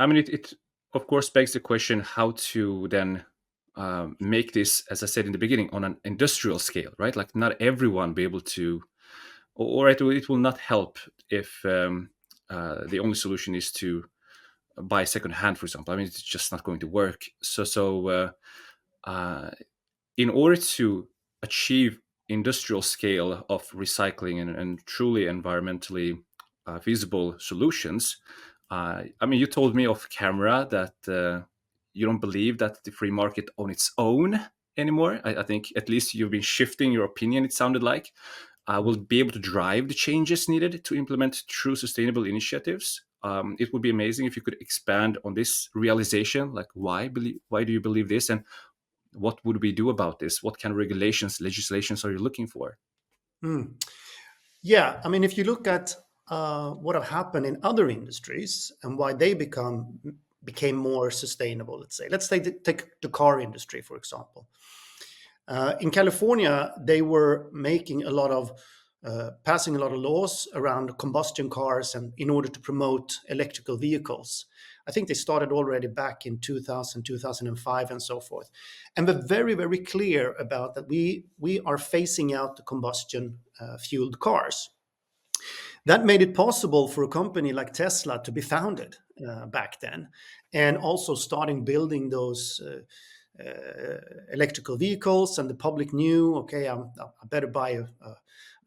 I mean, it of course begs the question how to then make this, as I said in the beginning, on an industrial scale, right? Like not everyone be able to, or it will not help if the only solution is to buy second hand, for example. I mean, it's just not going to work. Uh, in order to achieve industrial scale of recycling and truly environmentally feasible solutions, I mean, you told me off camera that you don't believe that the free market on its own anymore. I think at least you've been shifting your opinion, it sounded like, will be able to drive the changes needed to implement true sustainable initiatives. It would be amazing if you could expand on this realization, like why do you believe this, and what would we do about this? What kind of regulations, legislations are you looking for? Mm. Yeah, I mean, if you look at what have happened in other industries and why they became more sustainable, let's take the car industry, for example. In California, they were making a lot of passing a lot of laws around combustion cars and in order to promote electrical vehicles. I think they started already back in 2000, 2005, and so forth. And they're very, very clear about that we are phasing out the combustion fueled cars. That made it possible for a company like Tesla to be founded back then, and also starting building those electrical vehicles. And the public knew, okay, I better buy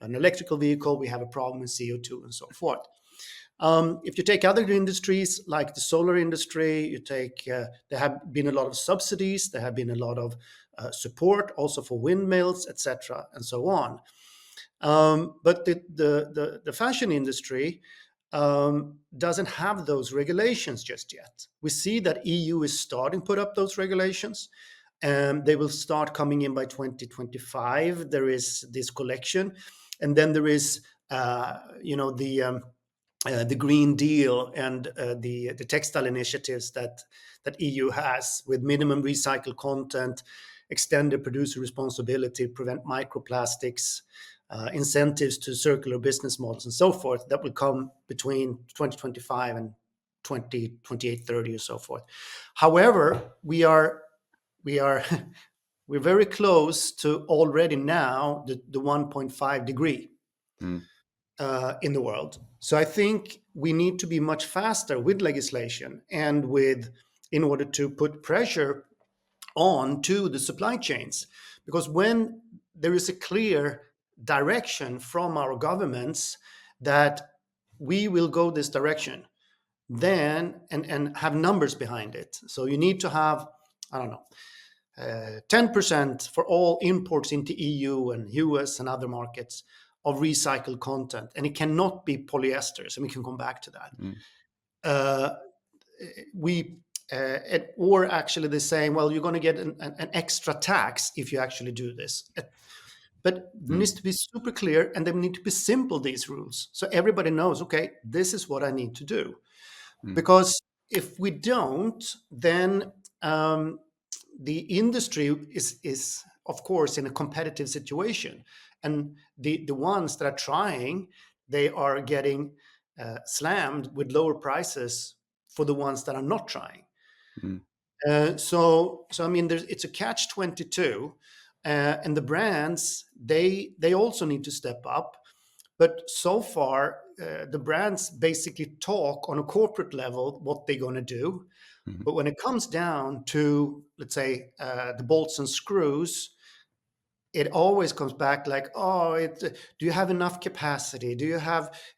an electrical vehicle. We have a problem with CO2 and so forth. If you take other industries like the solar industry, you take there have been a lot of subsidies, there have been a lot of support also for windmills, etc., and so on. But the fashion industry doesn't have those regulations just yet. We see that EU is starting to put up those regulations, and they will start coming in by 2025. There is this collection, and then there is the Green Deal and the textile initiatives that EU has with minimum recycled content, extended producer responsibility, prevent microplastics, incentives to circular business models, and so forth. That will come between 2025 and 2028, 30, or so forth. However, we're very close to already now the 1.5 degree Mm. in the world. So I think we need to be much faster with legislation and in order to put pressure on to the supply chains, because when there is a clear direction from our governments that we will go this direction, then and have numbers behind it. So you need to have, I don't know, 10% for all imports into EU and US and other markets of recycled content, and it cannot be polyesters, and we can come back to that. Mm. Uh, or actually they're saying, well, you're going to get an extra tax if you actually do this. But it Mm. needs to be super clear, and they need to be simple, these rules, so everybody knows, okay, this is what I need to do. Mm. Because if we don't, then the industry is of course in a competitive situation, and the ones that are trying, they are getting slammed with lower prices for the ones that are not trying. Mm. So I mean, it's a catch 22, and the brands they also need to step up. But so far, the brands basically talk on a corporate level what they're going to do. Mm. But when it comes down to, let's say, the bolts and screws, it always comes back like, oh, do you have enough capacity?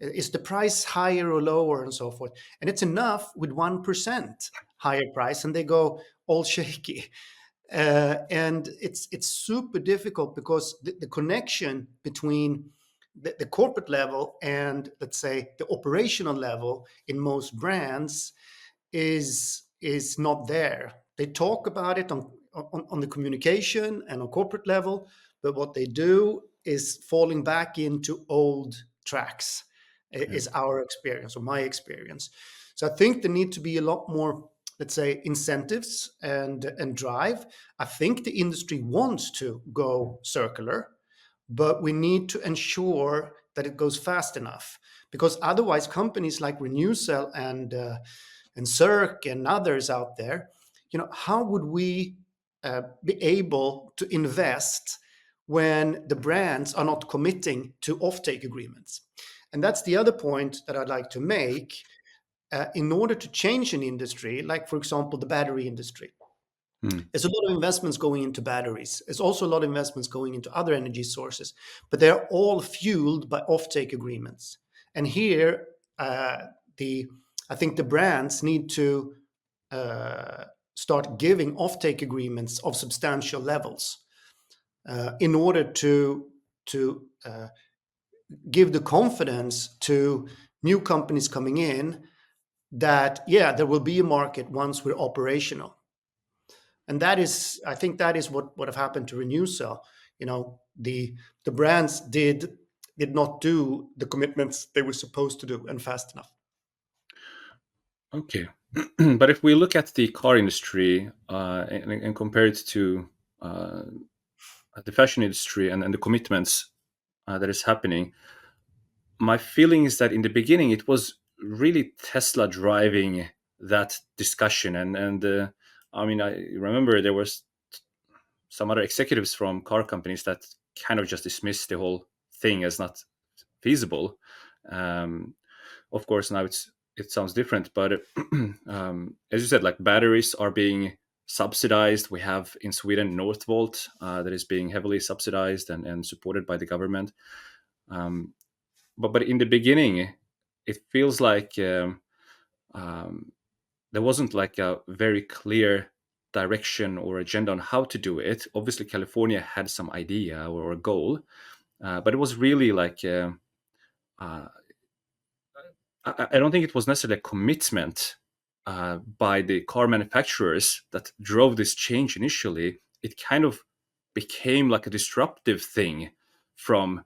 Is the price higher or lower, and so forth? And it's enough with 1% higher price, and they go all shaky. And it's super difficult because the connection between the corporate level and, let's say, the operational level in most brands is not there. They talk about it on the communication and on corporate level, but what they do is falling back into old tracks, Yeah. is our experience or my experience. So I think there need to be a lot more, let's say, incentives and drive. I think the industry wants to go circular, but we need to ensure that it goes fast enough, because otherwise companies like Renewcell and and Cirque and others out there, how would we be able to invest when the brands are not committing to offtake agreements? And that's the other point that I'd like to make. In order to change an industry, like for example the battery industry, Mm. there's a lot of investments going into batteries. There's also a lot of investments going into other energy sources, but they're all fueled by offtake agreements. And here, the I think the brands need to uh, start giving offtake agreements of substantial levels in order to give the confidence to new companies coming in that yeah, there will be a market once we're operational. And that is, I think that is what have happened to Renewcell. The brands did not do the commitments they were supposed to do and fast enough. Okay. But if we look at the car industry and compare it to uh, the fashion industry and the commitments that is happening, my feeling is that in the beginning it was really Tesla driving that discussion, and I mean, I remember there was some other executives from car companies that kind of just dismissed the whole thing as not feasible. Um, of course, now it sounds different, but as you said, like batteries are being subsidized. We have in Sweden Northvolt that is being heavily subsidized and supported by the government. Um, but in the beginning, it feels like um, there wasn't like a very clear direction or agenda on how to do it. Obviously, California had some idea or a goal, but it was really like uh, I don't think it was necessarily a commitment by the car manufacturers that drove this change initially. It kind of became like a disruptive thing from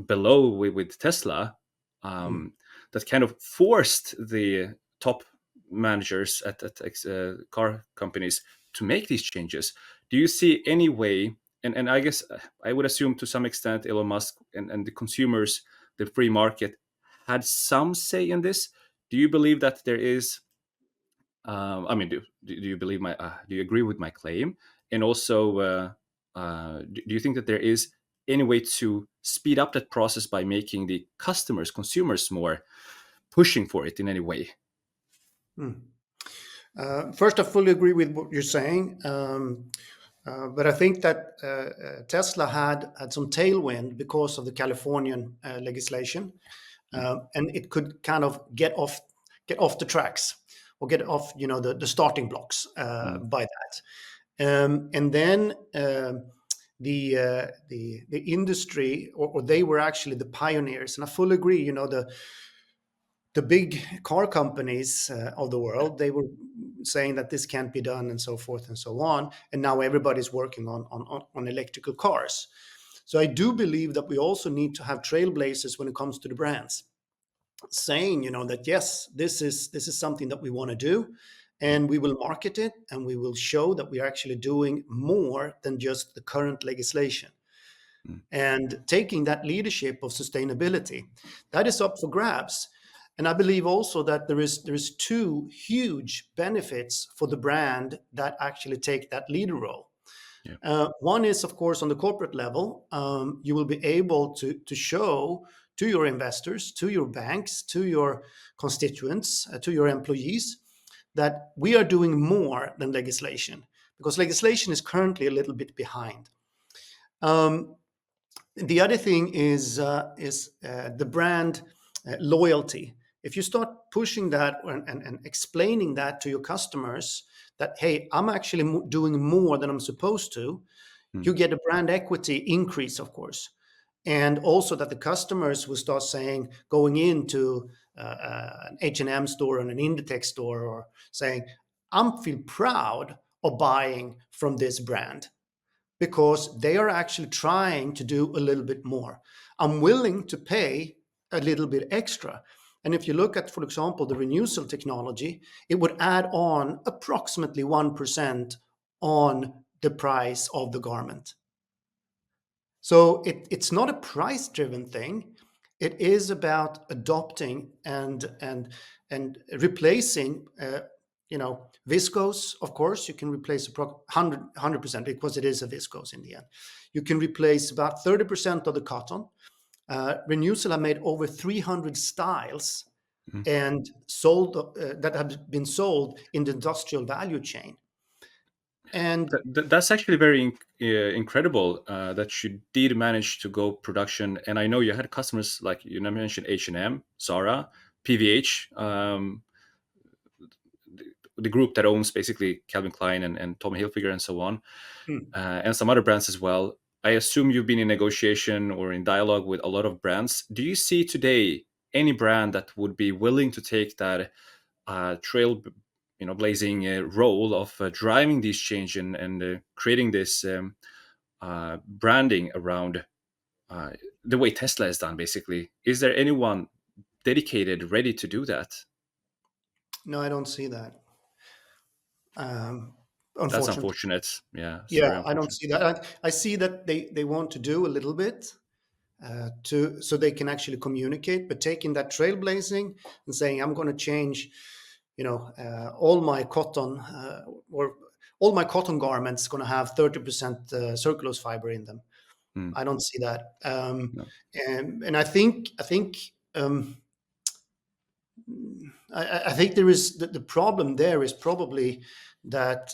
below with Tesla Mm. that kind of forced the top managers at car companies to make these changes. Do you see any way? And I guess I would assume to some extent Elon Musk and the consumers, the free market, had some say in this. Do you believe that there is? I mean, do you believe my? Do you agree with my claim? And also, do you think that there is any way to speed up that process by making the customers, consumers, more pushing for it in any way? Mm. First, I fully agree with what you're saying, but I think that Tesla had some tailwind because of the Californian legislation, Mm, and it could kind of get off the tracks or get off, the starting blocks mm, by that. And then the industry, or they were actually the pioneers, and I fully agree. The big car companies of the world, they were saying that this can't be done and so forth and so on, and now everybody's working on electrical cars. So I do believe that we also need to have trailblazers when it comes to the brands, saying that yes, this is something that we want to do, mm, and we will market it, and we will show that we are actually doing more than just the current legislation, mm, and taking that leadership of sustainability, that is up for grabs. And I believe also that there is two huge benefits for the brand that actually take that leader role. yeah. One is, of course, on the corporate level, you will be able to show to your investors, to your banks, to your constituents, to your employees, that we are doing more than legislation, because legislation is currently a little bit behind. Um, the other thing is the brand loyalty. If you start pushing that and explaining that to your customers, that hey, I'm actually doing more than I'm supposed to, Mm, you get a brand equity increase, of course. And also that the customers will start saying, going into an H&M store and an Inditex store, or saying, I'm feel proud of buying from this brand because they are actually trying to do a little bit more. I'm willing to pay a little bit extra. And if you look at, for example, the Renewcell technology, it would add on approximately 1% on the price of the garment. So it's not a price driven thing. It is about adopting and replacing. Viscose. Of course, you can replace 100% because it is a viscose in the end. You can replace about 30% of the cotton. Renewcell have made over 300 styles Mm. and sold that have been sold in the industrial value chain. And That's actually very incredible that you did manage to go production. And I know you had customers like you mentioned H&M, Zara, PVH, the group that owns basically Calvin Klein and Tommy Hilfiger and so on, hmm, and some other brands as well. I assume you've been in negotiation or in dialogue with a lot of brands. Do you see today any brand that would be willing to take that trail, blazing role of driving this change and creating this branding around uh, the way Tesla has done? Basically, is there anyone dedicated, ready to do that? no, I don't see that. Um, That's Unfortunately. unfortunate. Yeah, it's very Yeah, I don't unfortunate. see that. I see that they want to do a little bit to so they can actually communicate, but taking that trailblazing and saying I'm going to change, all my cotton or all my cotton garments going to have 30% cellulose fiber in them. Mm, I don't see that, no. and I think. I think there is the problem there is probably that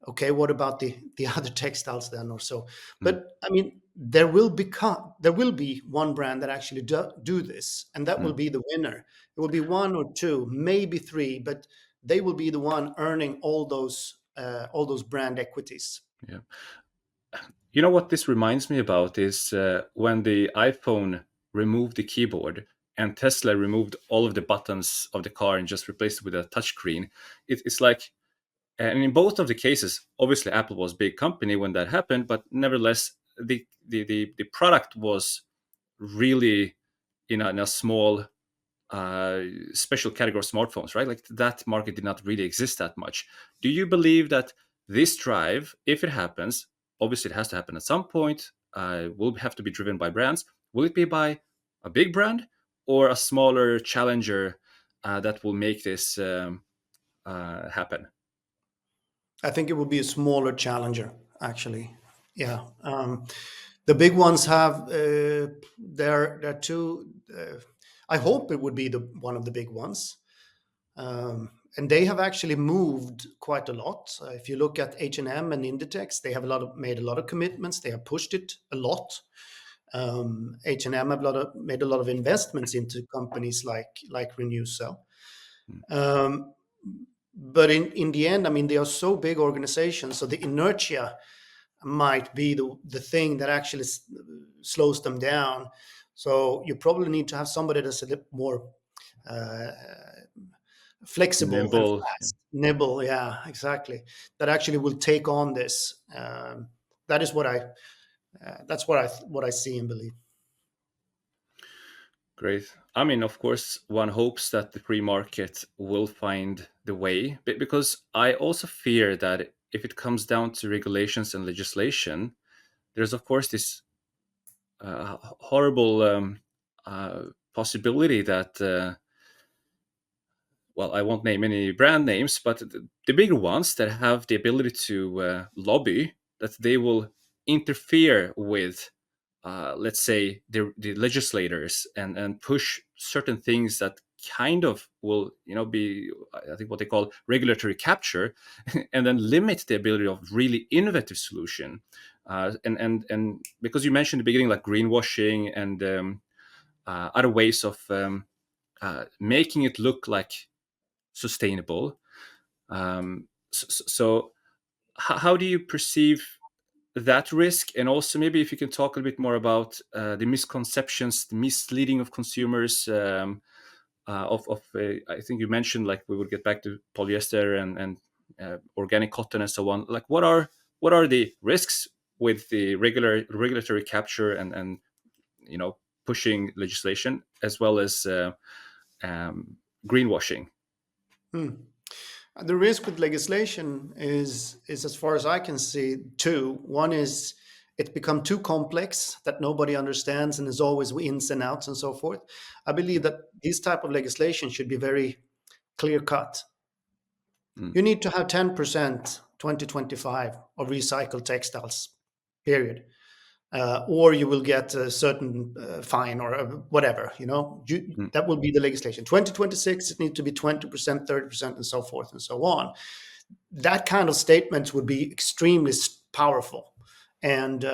okay, what about the other textiles then or so? Mm, But I mean, there will be one brand that actually do this, and that will mm, be the winner. It will be one or two, maybe three, but they will be the one earning all those brand equities. yeah. You know what this reminds me about is when the iPhone removed the keyboard and Tesla removed all of the buttons of the car and just replaced it with a touchscreen. It's like, and in both of the cases, obviously Apple was a big company when that happened, but nevertheless, the product was really in a small special category of smartphones, right? Like that market did not really exist that much. Do you believe that this drive, if it happens, obviously it has to happen at some point, will have to be driven by brands? Will it be by a big brand or a smaller challenger that will make this happen? I think it will be a smaller challenger, actually. Yeah. The big ones have they're two. I hope it would be the one of the big ones, and they have actually moved quite a lot. If you look at H&M and Inditex, they have made a lot of commitments. They have pushed it a lot. H&M have made a lot of investments into companies like Renewcell. Mm. Um, but in the end, I mean, they are so big organizations, so the inertia might be the thing that actually slows them down. So you probably need to have somebody that's a little more uh, flexible and Nimble. fast, nibble. Yeah, exactly. That actually will take on this. That is what what I see and believe. Great. I mean, of course, one hopes that the free market will find the way, because I also fear that if it comes down to regulations and legislation, there's of course this horrible possibility that, well, I won't name any brand names, but the bigger ones that have the ability to lobby, that they will interfere with, let's say, the legislators and push certain things that kind of will, be, I think, what they call regulatory capture, and then limit the ability of really innovative solution. And because you mentioned in the beginning, like greenwashing and other ways of making it look like sustainable. So how do you perceive that risk? And also, maybe if you can talk a little bit more about the misconceptions, the misleading of consumers. I think you mentioned, like, we would get back to polyester and organic cotton and so on. Like, what are the risks with the regulatory capture and pushing legislation, as well as um, greenwashing? Hmm. The risk with legislation is as far as I can see, two. One is it's become too complex that nobody understands and there's always ins and outs and so forth. I believe that this type of legislation should be very clear cut. Mm, You need to have 10% 2025 of recycled textiles, period. Or you will get a certain fine or whatever, mm, that will be the legislation. 2026, it needs to be 20%, 30%, and so forth and so on. That kind of statements would be extremely powerful. And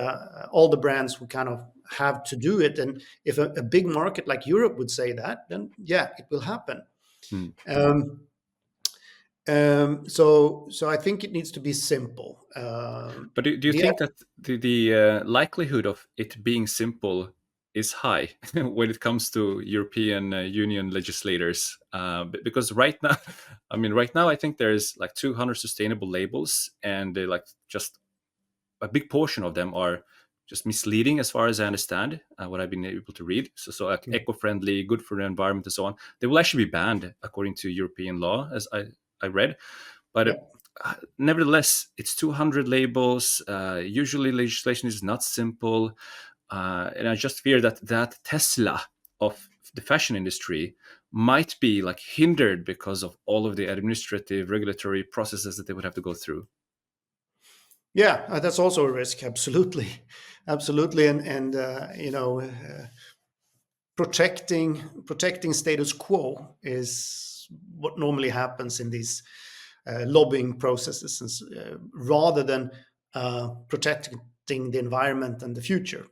all the brands would kind of have to do it. And if a big market like Europe would say that, then yeah, it will happen. mm. Um, so I think it needs to be simple. But do you The think that the likelihood of it being simple is high when it comes to European Union legislators? Because right now, I mean, right now, I think there's like 200 sustainable labels, and they like just a big portion of them are just misleading, as far as I understand what I've been able to read. So like eco-friendly, good for the environment, and so on. They will actually be banned according to European law, as I read. But yeah. nevertheless, it's 200 labels. Usually, legislation is not simple, and I just fear that that Tesla of the fashion industry might be like hindered because of all of the administrative regulatory processes that they would have to go through. Yeah, that's also a risk. Absolutely, absolutely, and protecting status quo is what normally happens in these lobbying processes, rather than protecting the environment and the future.